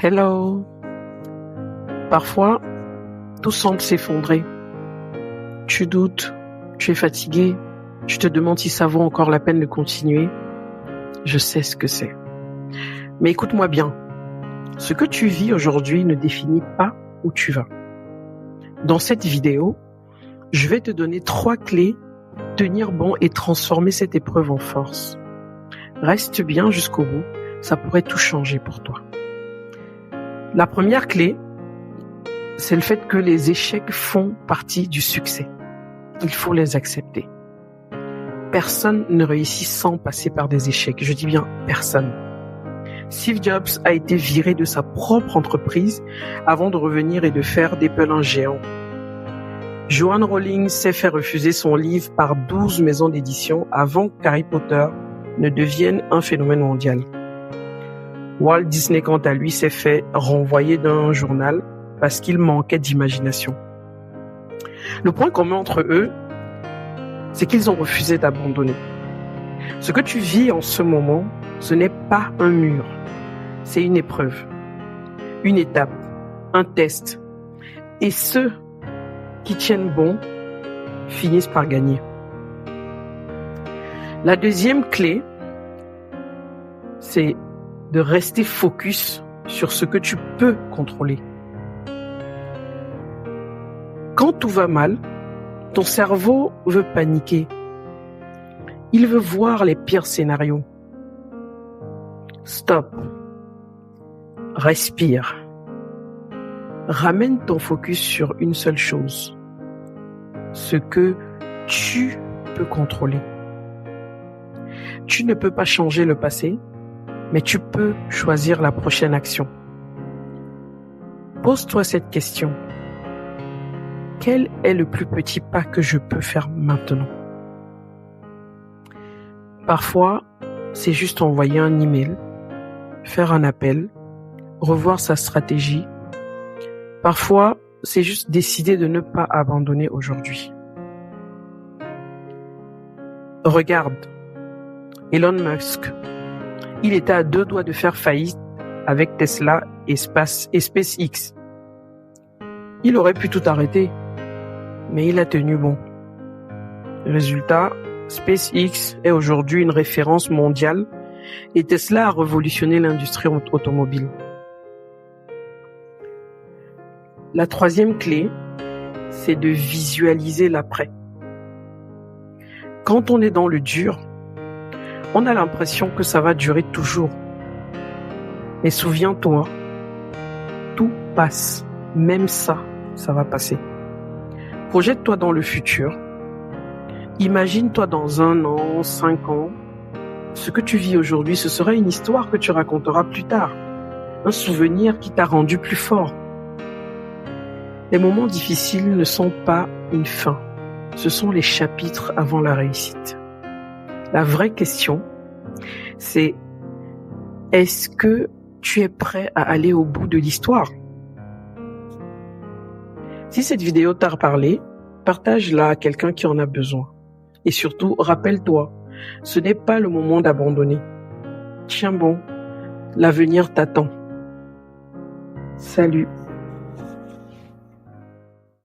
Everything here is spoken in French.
Hello. Parfois, tout semble s'effondrer. Tu doutes, tu es fatigué, tu te demandes si ça vaut encore la peine de continuer. Je sais ce que c'est. Mais écoute-moi bien. Ce que tu vis aujourd'hui ne définit pas où tu vas. Dans cette vidéo, je vais te donner 3 clés pour tenir bon et transformer cette épreuve en force. Reste bien jusqu'au bout, ça pourrait tout changer pour toi. La première clé, c'est le fait que les échecs font partie du succès. Il faut les accepter. Personne ne réussit sans passer par des échecs. Je dis bien personne. Steve Jobs a été viré de sa propre entreprise avant de revenir et de faire d'Apple un géant. Joanne Rowling s'est fait refuser son livre par 12 maisons d'édition avant qu'Harry Potter ne devienne un phénomène mondial. Walt Disney, quant à lui, s'est fait renvoyer d'un journal parce qu'il manquait d'imagination. Le point commun entre eux, c'est qu'ils ont refusé d'abandonner. Ce que tu vis en ce moment, ce n'est pas un mur, c'est une épreuve, une étape, un test. Et ceux qui tiennent bon finissent par gagner. La deuxième clé, c'est de rester focus sur ce que tu peux contrôler. Quand tout va mal, ton cerveau veut paniquer. Il veut voir les pires scénarios. Stop. Respire. Ramène ton focus sur une seule chose. Ce que tu peux contrôler. Tu ne peux pas changer le passé, mais tu peux choisir la prochaine action. Pose-toi cette question. Quel est le plus petit pas que je peux faire maintenant? Parfois, c'est juste envoyer un email, faire un appel, revoir sa stratégie. Parfois, c'est juste décider de ne pas abandonner aujourd'hui. Regarde, Elon Musk, il était à 2 doigts de faire faillite avec Tesla et SpaceX. Il aurait pu tout arrêter, mais il a tenu bon. Résultat, SpaceX est aujourd'hui une référence mondiale et Tesla a révolutionné l'industrie automobile. La troisième clé, c'est de visualiser l'après. Quand on est dans le dur, on a l'impression que ça va durer toujours. Mais souviens-toi, tout passe. Même ça va passer. Projette-toi dans le futur. Imagine-toi dans 1 an, 5 ans. Ce que tu vis aujourd'hui, ce sera une histoire que tu raconteras plus tard. Un souvenir qui t'a rendu plus fort. Les moments difficiles ne sont pas une fin. Ce sont les chapitres avant la réussite. La vraie question, c'est est-ce que tu es prêt à aller au bout de l'histoire? Si cette vidéo t'a parlé, partage-la à quelqu'un qui en a besoin. Et surtout, rappelle-toi, ce n'est pas le moment d'abandonner. Tiens bon, l'avenir t'attend. Salut.